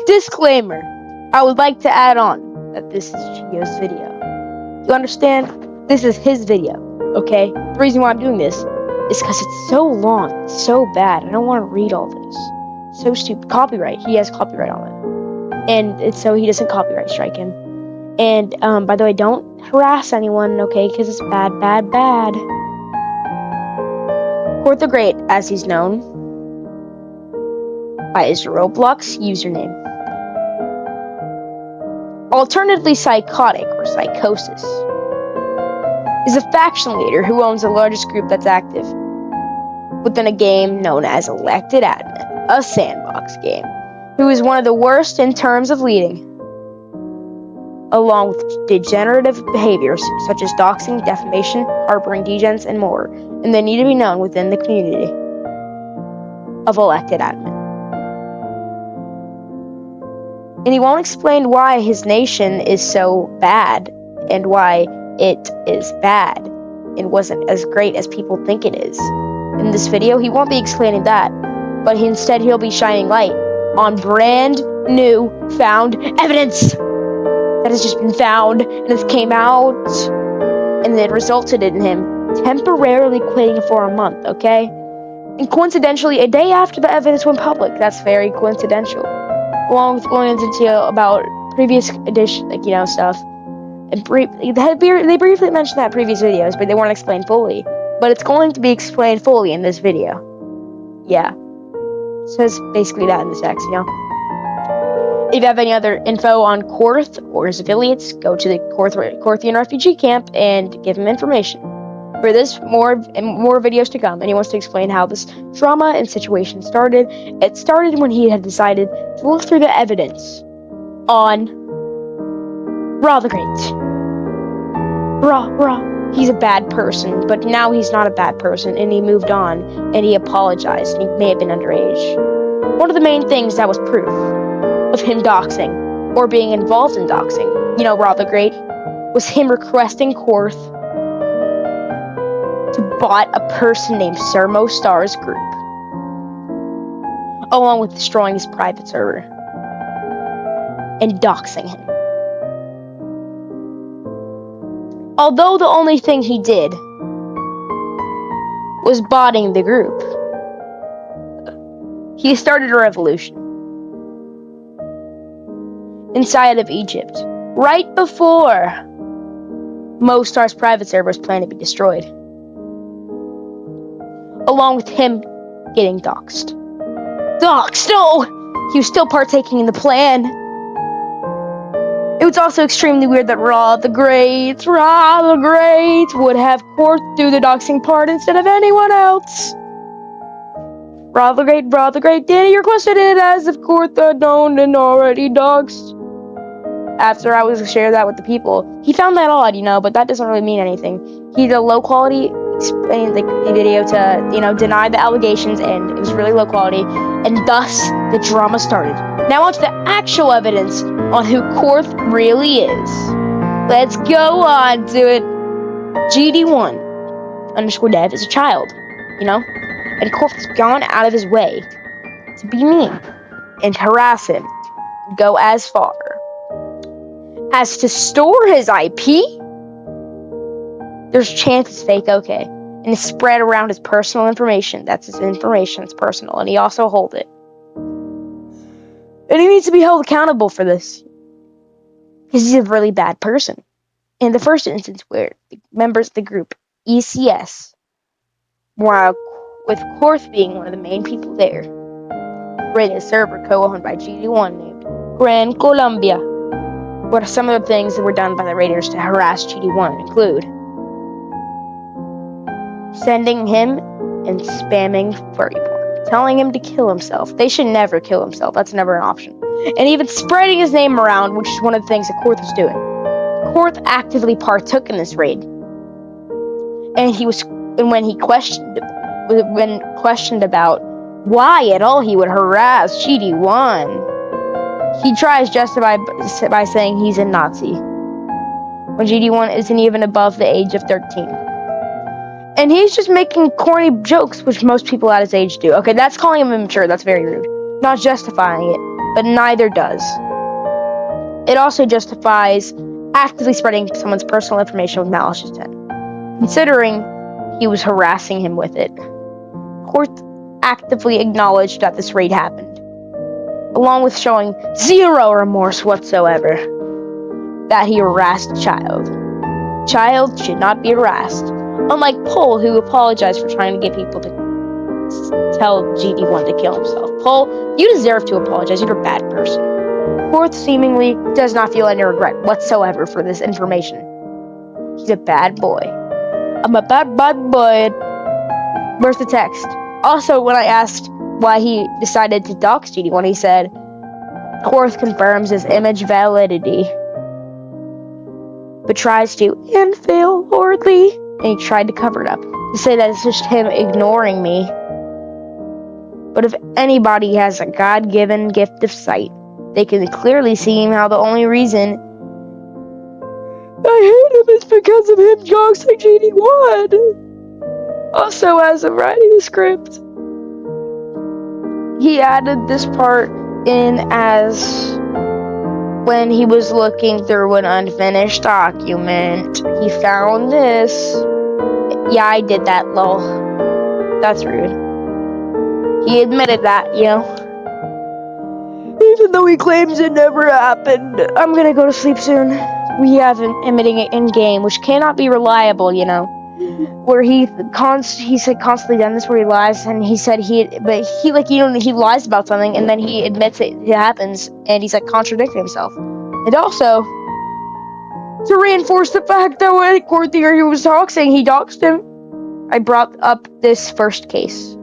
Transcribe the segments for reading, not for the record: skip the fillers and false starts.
Disclaimer. I would like to add on that this is Gio's video. You understand? This is his video, okay? The reason why I'm doing this is because it's so long, it's so bad. I don't want to read all this. So stupid. Copyright. He has copyright on it. And it's so he doesn't copyright strike him. And, by the way, don't harass anyone, okay? Because it's bad, bad, bad. KORTH the Great, as he's known by his Roblox username. Alternatively psychotic or psychosis is a faction leader who owns the largest group that's active within a game known as Elected Admin, a sandbox game, who is one of the worst in terms of leading, along with degenerative behaviors such as doxing, defamation, harboring degens, and more, and they need to be known within the community of Elected Admin. And he won't explain why his nation is so bad and why it is bad and wasn't as great as people think it is. In this video, he won't be explaining that, but instead he'll be shining light on brand new found evidence that has just been found and has came out, and it resulted in him temporarily quitting for a month, okay? And coincidentally, a day after the evidence went public. That's very coincidental. Along with going into detail about previous edition, stuff. And they briefly mentioned that in previous videos, but they weren't explained fully. But it's going to be explained fully in this video. Yeah. It says basically that in the text, If you have any other info on KORTH or his affiliates, go to the KORTHian refugee camp and give him information. For this, more videos to come, and he wants to explain how this drama and situation started. It started when he had decided to look through the evidence on Ra the Great. Ra. He's a bad person, but now he's not a bad person, and he moved on, and he apologized, and he may have been underage. One of the main things that was proof of him doxing, or being involved in doxing, Ra the Great, was him requesting KORTH to bot a person named Sermo Star's group, along with destroying his private server and doxing him. Although the only thing he did was botting the group, he started a revolution inside of Egypt, right before Mo Star's private server was planned to be destroyed, along with him getting doxed. No! He was still partaking in the plan. It was also extremely weird that Ra the Great would have KORTH do the doxing part instead of anyone else. Ra the Great did requested it as if KORTH had known and already doxed. After I was share that with the people, he found that odd, but that doesn't really mean anything. He did a low quality video to, deny the allegations, and it was really low quality, and thus the drama started. Now on to the actual evidence on who KORTH really is. Let's go on to it. GD1_dev is a child, and KORTH has gone out of his way to be mean and harass him, go as far as to store his IP. There's a chance it's fake, okay, and it's spread around his personal information. That's his information, it's personal, and he also holds it. And he needs to be held accountable for this, because he's a really bad person. In the first instance, where the members of the group, ECS, while with KORTH being one of the main people there, raided a server co-owned by GD1 named Gran Colombia. What are some of the things that were done by the raiders to harass GD1 include sending him and spamming furry porn, telling him to kill himself. They should never kill himself. That's never an option. And even spreading his name around, which is one of the things that KORTH was doing. KORTH actively partook in this raid. And when questioned about why at all he would harass GD1, he tries to justify by saying he's a Nazi, when GD1 isn't even above the age of 13. And he's just making corny jokes, which most people at his age do. Okay, that's calling him immature. That's very rude. Not justifying it. but neither does. It also justifies actively spreading someone's personal information with malicious intent, considering he was harassing him with it. KORTH actively acknowledged that this raid happened, along with showing zero remorse whatsoever that he harassed a child. Child should not be harassed, unlike Pol, who apologized for trying to get people to tell GD1 to kill himself. Pol, you deserve to apologize. You're a bad person. KORTH seemingly does not feel any regret whatsoever for this information. He's a bad boy. I'm a bad boy. Where's the text? Also, when I asked why he decided to dox GD1, he said, KORTH confirms his image validity, but tries to, and fail horribly, and he tried to cover it up, to say that it's just him ignoring me. But if anybody has a God-given gift of sight, they can clearly see how the only reason I hate him is because of him doxing GD1. Also, as I'm writing the script, he added this part in as when he was looking through an unfinished document. He found this. Yeah, I did that, lol. That's rude. He admitted that, you know. Even though he claims it never happened. I'm gonna go to sleep soon. We have him admitting it in game, which cannot be reliable, you know. Where he said constantly done this, where he lies, and he said he lies about something, and then he admits it happens, and he's like contradicting himself. And also, to reinforce the fact that when KORTH theory was doxing, he doxed him, I brought up this first case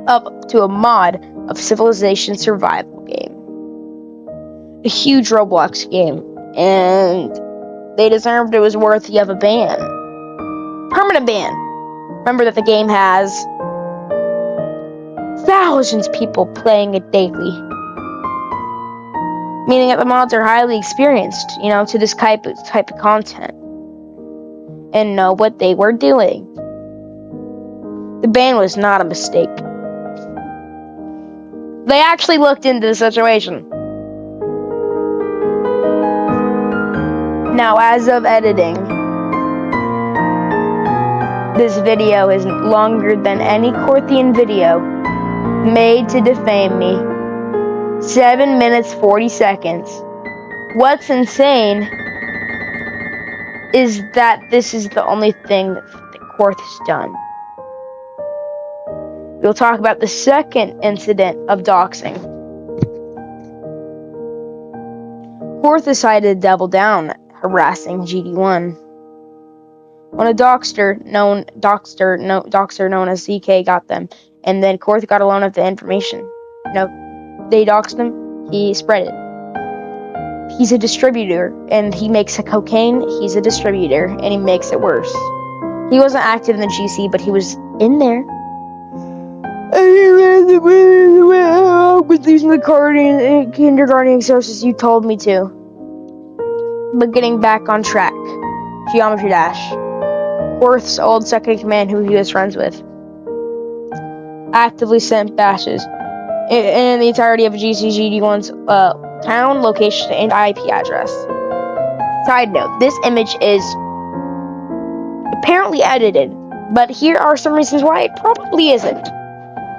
up to a mod of Civilization survival game, a huge Roblox game, and they deserved it was worthy of a ban. Permanent ban. Remember that the game has thousands of people playing it daily, meaning that the mods are highly experienced, you know, to this type of content, and know what they were doing. The ban was not a mistake. They actually looked into the situation. Now, as of editing, this video is longer than any KORTHian video made to defame me. 7 minutes 40 seconds. What's insane is that this is the only thing that KORTH has done. We'll talk about the second incident of doxing. KORTH decided to double down, harassing GD1. When a doxer known as ZK got them, and then KORTH got a loan of the information. You know, they doxed him, he spread it. He's a distributor, and he makes a cocaine. He's a distributor, and he makes it worse. He wasn't active in the GC, but he was in there. I was using the kindergarten sources you told me to. But getting back on track. Geometry Dash. KORTH's old second in command, who he was friends with, actively sent bashes in the entirety of GCGD1's town, location, and IP address. Side note, this image is apparently edited, but here are some reasons why it probably isn't.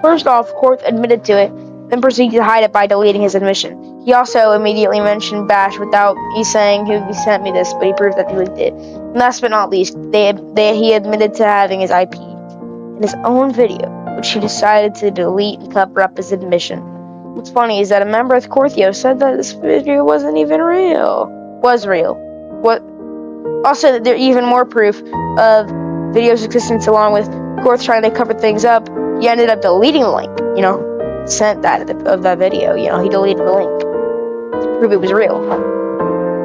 First off, KORTH admitted to it, then proceeded to hide it by deleting his admission. He also immediately mentioned Bash without me saying who sent me this, but he proved that he leaked it. And last but not least, he admitted to having his IP in his own video, which he decided to delete and cover up his admission. What's funny is that a member of KORTHio said that this video wasn't even real. Was real. Also, there's even more proof of video's existence, along with KORTH trying to cover things up. He ended up deleting the link, you know, sent that of that video, you know, he deleted the link to prove it was real.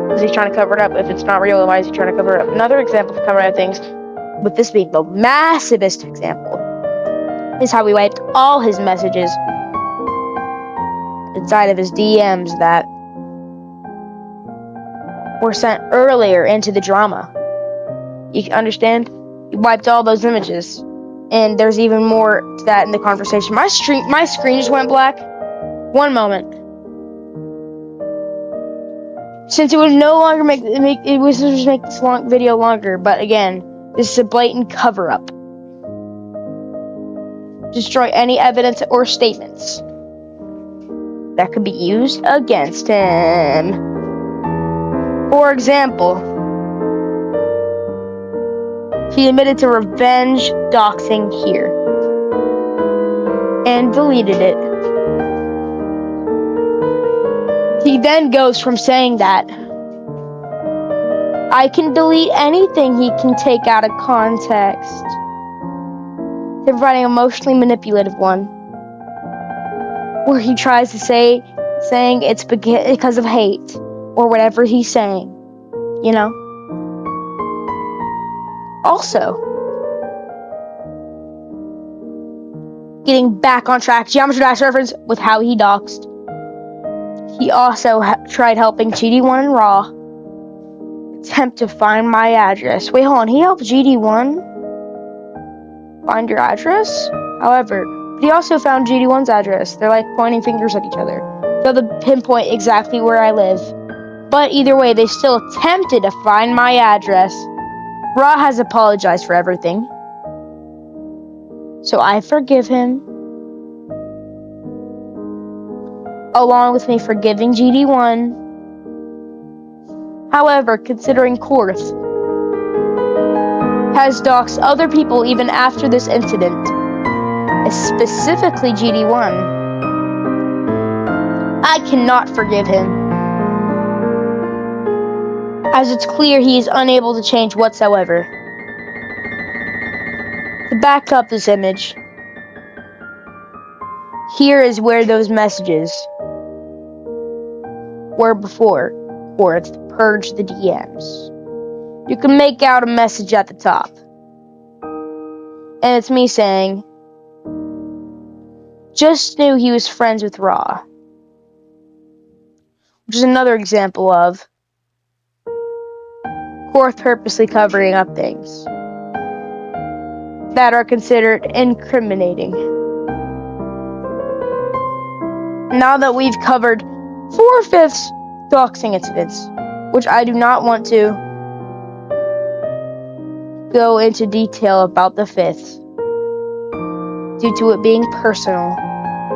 Because he's trying to cover it up. If it's not real, why is he trying to cover it up? Another example of covering up things, with this being the massivest example, is how we wiped all his messages inside of his DMs that were sent earlier into the drama. You can understand? He wiped all those images. And there's even more to that in the conversation. My screen just went black. One moment. Since it would no longer make this long video longer, but again, this is a blatant cover-up. Destroy any evidence or statements that could be used against him. For example, he admitted to revenge doxing here and deleted it. He then goes from saying that I can delete anything he can take out of context to providing an emotionally manipulative one, where he tries to saying it's because of hate or whatever he's saying, you know. Also, getting back on track, Geometry Dash reference with how he doxed. He also tried helping GD1 and Raw attempt to find my address. Wait, hold on. He helped GD1 find your address? However, he also found GD1's address. They're like pointing fingers at each other. They'll pinpoint exactly where I live. But either way, they still attempted to find my address. Raw has apologized for everything, so I forgive him, along with me forgiving GD1. However, considering KORTH has doxed other people even after this incident, specifically GD1, I cannot forgive him, as it's clear he is unable to change whatsoever. To back up this image, here is where those messages were before KORTH purged the DMs. You can make out a message at the top, and it's me saying, just knew he was friends with Raw, which is another example of KORTH purposely covering up things that are considered incriminating. Now that we've covered 4/5 doxing incidents, which I do not want to go into detail about the 5th, due to it being personal,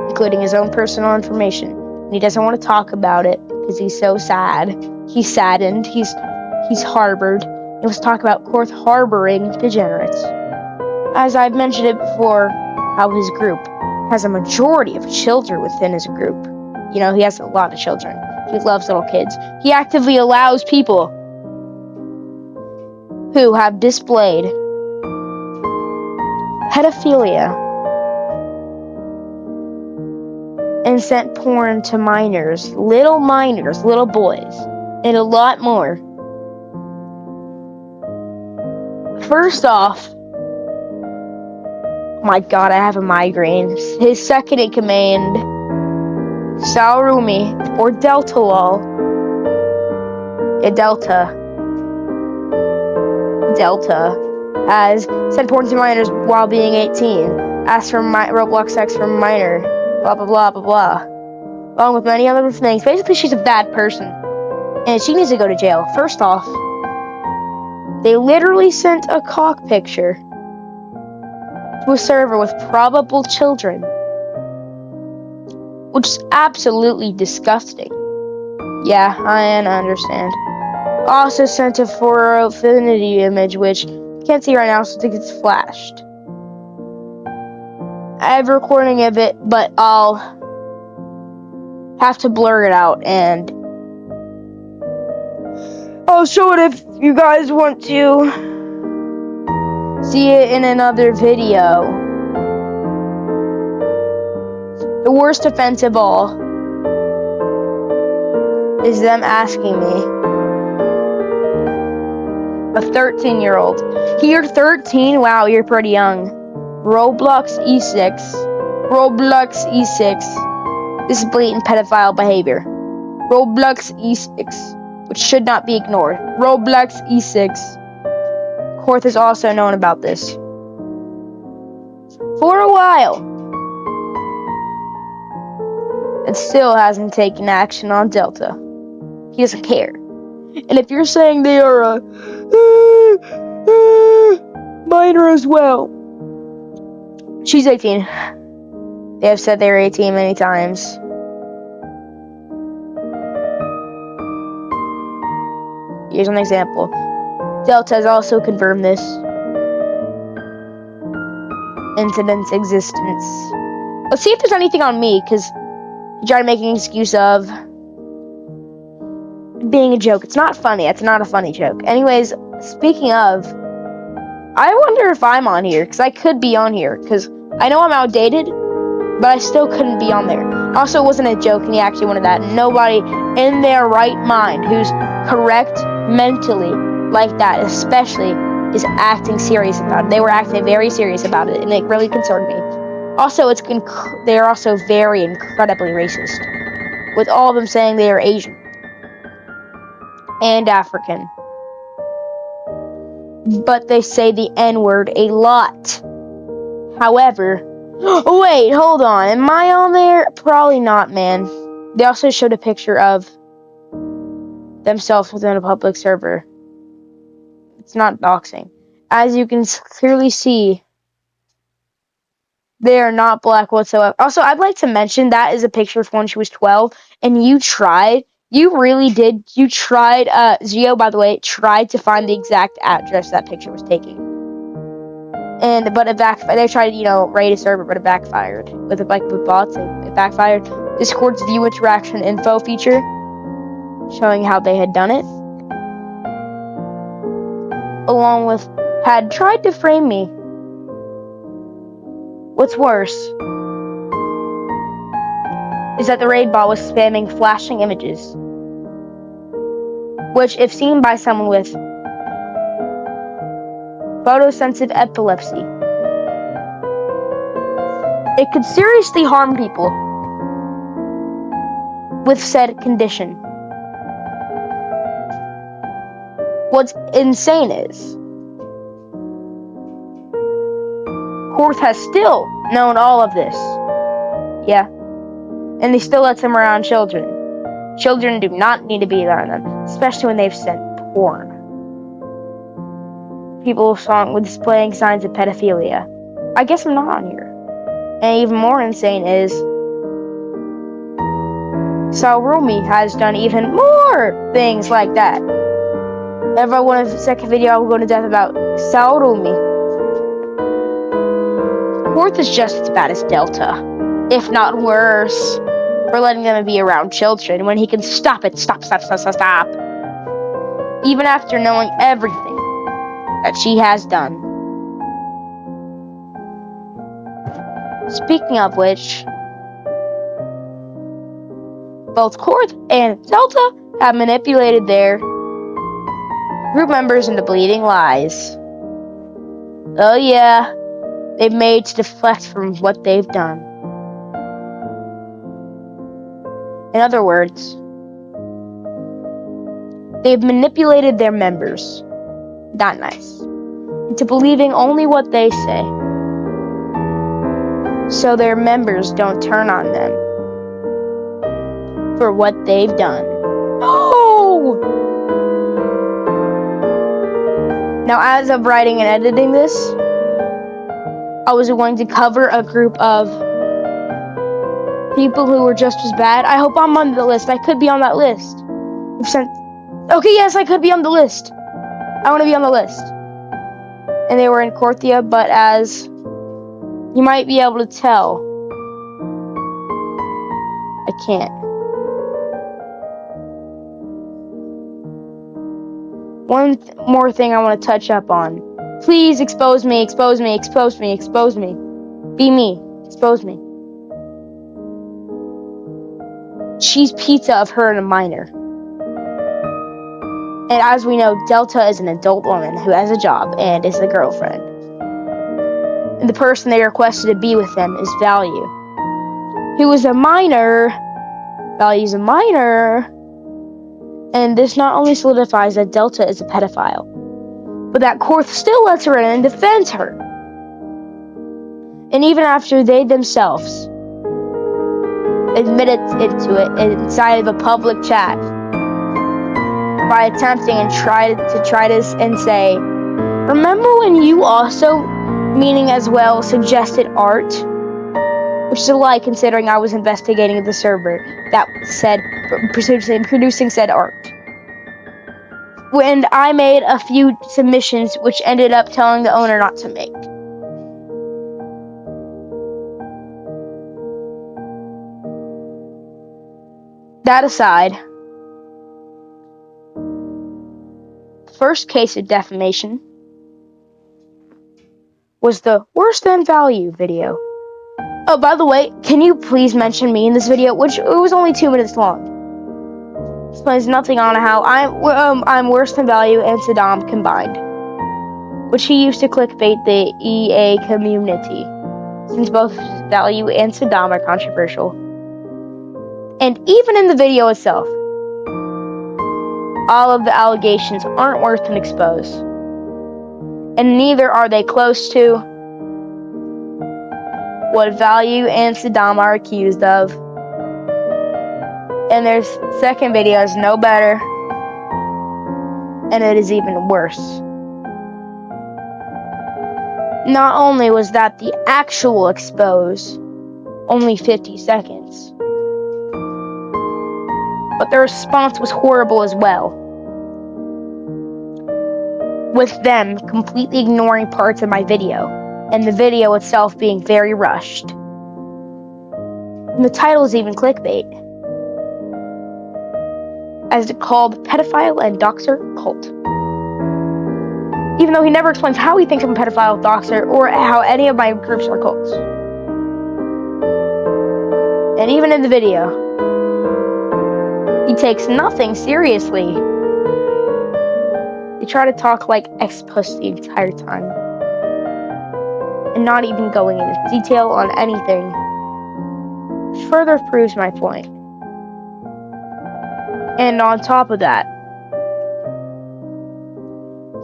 including his own personal information, and he doesn't want to talk about it because he's so sad. He's saddened. He's harbored. He wants to talk about KORTH harboring degenerates. As I've mentioned it before, how his group has a majority of children within his group. You know, he has a lot of children. He loves little kids. He actively allows people who have displayed pedophilia and sent porn to minors, little boys, and a lot more. First off, my God, I have a migraine. His second in command, Salrumi, or Delta Lol. Delta has sent porn to minors while being 18. Asked for Roblox sex from minor. Blah, blah, blah, blah, blah. Along with many other things. Basically, she's a bad person, and she needs to go to jail. First off, they literally sent a cock picture to a server with probable children, which is absolutely disgusting. Yeah, I understand. Also sent a 4 Affinity image, which you can't see right now, so I think it's flashed. I have a recording of it, but I'll have to blur it out, and I'll show it if you guys want to see it in another video. The worst offense of all is them asking me, a 13-year-old. You're 13? Wow, you're pretty young. Roblox E6. This is blatant pedophile behavior. Roblox E6, which should not be ignored. Roblox E6. KORTH has also known about this for a while. and still hasn't taken action on Delta. He doesn't care. And if you're saying they are a minor as well, she's 18. They have said they're 18 many times. Here's an example. Delta has also confirmed this incident's existence. Let's see if there's anything on me, because he tried making an excuse of being a joke. It's not funny. It's not a funny joke. Anyways, speaking of, I wonder if I'm on here, because I could be on here, because I know I'm outdated, but I still couldn't be on there. Also, it wasn't a joke, and he actually wanted that. Nobody in their right mind who's correct mentally like that, especially, is acting serious about it. They were acting very serious about it, and it really concerned me. Also, they're also very incredibly racist, with all of them saying they are Asian and African. But they say the N-word a lot. However, wait, hold on. Am I on there? Probably not, man. They also showed a picture of themselves within a public server. It's not doxing. As you can clearly see, they are not black whatsoever. Also, I'd like to mention that is a picture from when she was 12, and you tried. You really did. You tried. Zio, by the way, tried to find the exact address that picture was taking. But it backfired. They tried to, raid a server, but it backfired. With bots, it backfired. Discord's view interaction info feature, showing how they had done it. Along with, had tried to frame me. What's worse is that the raid bot was spamming flashing images, which, if seen by someone with photosensitive epilepsy, it could seriously harm people with said condition. What's insane is KORTH has still known all of this. Yeah. And they still let them around children. Children do not need to be around them, especially when they've sent porn. People with displaying signs of pedophilia. I guess I'm not on here. And even more insane is Salrumi has done even more things like that. If I want a second video, I will go into depth about Salrumi. KORTH is just as bad as Delta, if not worse, for letting them be around children when he can stop it. Stop. Even after knowing everything that she has done. Speaking of which, both KORTH and Delta have manipulated their group members into believing lies. Oh yeah, they've made to deflect from what they've done. In other words, they've manipulated their members, not nice, into believing only what they say, so their members don't turn on them for what they've done. No! Now, as of writing and editing this, I was going to cover a group of people who were just as bad. I hope I'm on the list. I could be on that list. Okay, yes, I could be on the list. I want to be on the list. And they were in Korthia, but as you might be able to tell, I can't. One more thing I want to touch up on. Please expose me. Be me. Expose me. Cheese pizza of her and a minor. And as we know, Delta is an adult woman who has a job and is a girlfriend. And the person they requested to be with them is Value, who is a minor. Value's a minor. And this not only solidifies that Delta is a pedophile, but that KORTH still lets her in and defends her. And even after they themselves admitted to it inside of a public chat by attempting and try to and say, "Remember when you also, meaning as well, suggested art?" Which is a lie, considering I was investigating the server that said producing said art. When I made a few submissions, which ended up telling the owner not to make. That aside, first case of defamation was the worse than value video. Oh, by the way, can you please mention me in this video, which it was only 2 minutes long. Explains nothing on how I'm worse than value and Saddam combined, which he used to clickbait the EA community, since both value and Saddam are controversial. And even in the video itself, all of the allegations aren't worth an expose, and neither are they close to what value and Saddam are accused of. And their second video is no better, and it is even worse. Not only was that the actual expose, only 50 seconds, but the response was horrible as well, with them completely ignoring parts of my video, and the video itself being very rushed. And the title is even clickbait, as it called pedophile and doxer cult. Even though he never explains how he thinks I'm a pedophile, doxer, or how any of my groups are cults. And even in the video, he takes nothing seriously. They try to talk like ex-post the entire time, and not even going into detail on anything, which further proves my point. And on top of that,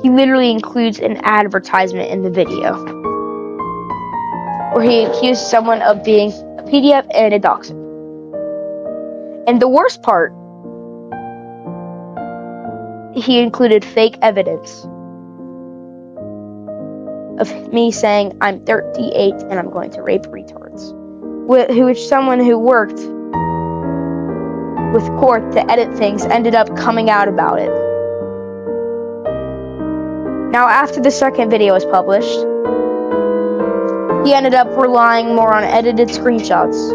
he literally includes an advertisement in the video, where he accused someone of being a PDF and a doxer. And the worst part, he included fake evidence of me saying I'm 38 and I'm going to rape retards, which someone who worked with KORTH to edit things ended up coming out about it. Now, after the second video was published, he ended up relying more on edited screenshots,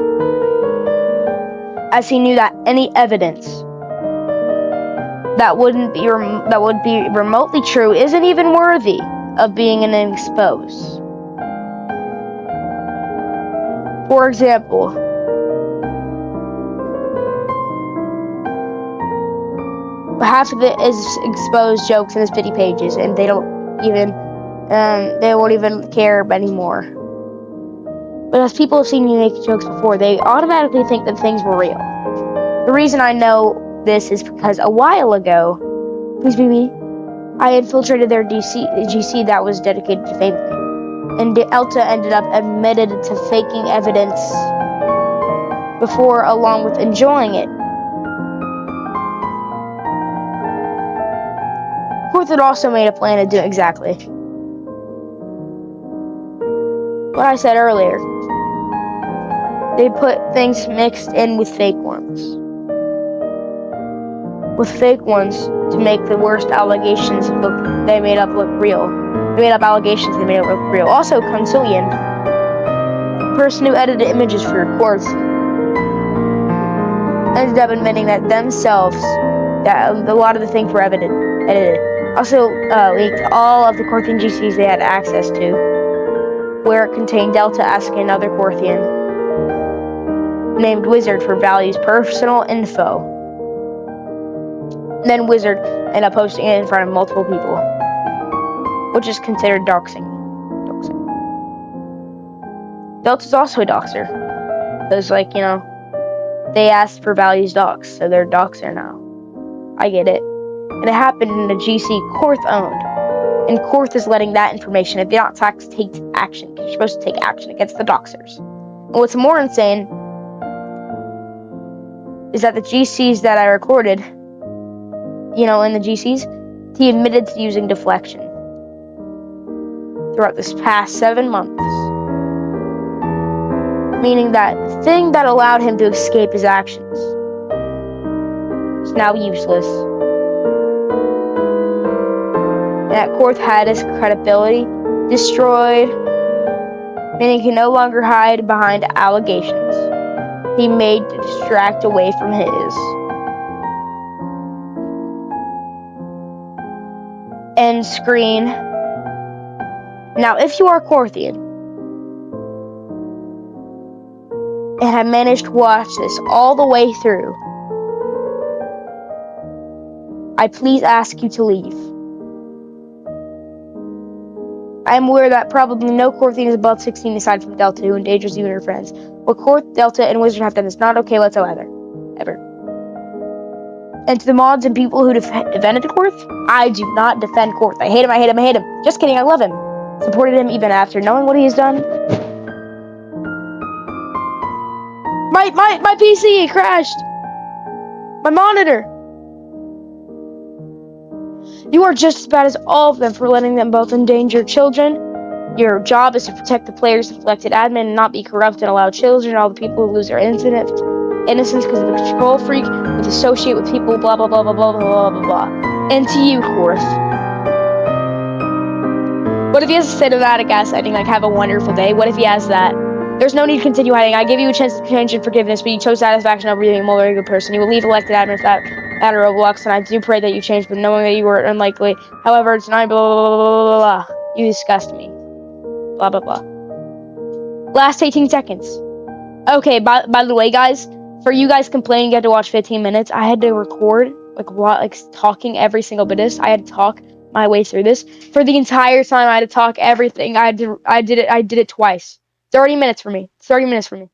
as he knew that any evidence that would be remotely true isn't even worthy of being an expose. For example, half of it is exposed jokes in his 50 pages, and they won't even care anymore. But as people have seen me make jokes before, they automatically think that things were real. The reason I know this is because a while ago, please be me, I infiltrated their GC that was dedicated to family, and Elta ended up admitted to faking evidence before, along with enjoying it. KORTH had also made a plan to do exactly what I said earlier. They put things mixed in with fake ones. With fake ones to make the worst allegations look real. They made up allegations they made it look real. Also, Concilian, the person who edited images for KORTH, ended up admitting that themselves, that a lot of the things were edited. Also leaked all of the KORThian GCs they had access to, where it contained Delta asking another KORThian named Wizard for Value's personal info. And then Wizard ended up posting it in front of multiple people, which is considered doxing. Delta's also a doxer, because, they asked for Value's docs, so they're a doxer now. I get it. And it happened in a GC KORTH owned. And KORTH is letting that information, if they don't take action, because you're supposed to take action against the doxers. And what's more insane is that the GCs that I recorded, in the GCs, he admitted to using deflection throughout this past 7 months. Meaning that the thing that allowed him to escape his actions is now useless. And that KORTH had his credibility destroyed, meaning he can no longer hide behind allegations he made to distract away from his. End screen. Now, if you are KORTHian and have managed to watch this all the way through, I please ask you to leave. I am aware that probably no KORTHian is above 16 aside from Delta, who endangers you and your friends. What KORTH, Delta, and Wizard have done is not okay whatsoever. Ever. And to the mods and people who defended KORTH, I do not defend KORTH. I hate him, I hate him, I hate him. Just kidding, I love him. Supported him even after knowing what he has done. My PC crashed. My monitor. You are just as bad as all of them for letting them both endanger children. Your job is to protect the players, elected admin, and not be corrupt and allow children and all the people who lose their innocence because of the control freak with associate with people, blah, blah, blah, blah, blah, blah, blah, blah. And to you, KORTH. What if he has a cinematic ass ending, like, have a wonderful day? What if he has that? There's no need to continue hiding. I give you a chance to change and forgiveness, but you chose satisfaction over being a more good person. You will leave elected admin for that matter of Roblox, and I do pray that you change, but knowing that you were unlikely. However, tonight, blah, blah, blah, blah, blah, blah. You disgust me. Blah, blah, blah. Last 18 seconds. Okay, by the way, guys, for you guys complaining you had to watch 15 minutes, I had to record, talking every single bit of this. I had to talk my way through this. For the entire time, I had to talk everything. I did it twice. 30 minutes for me. 30 minutes for me.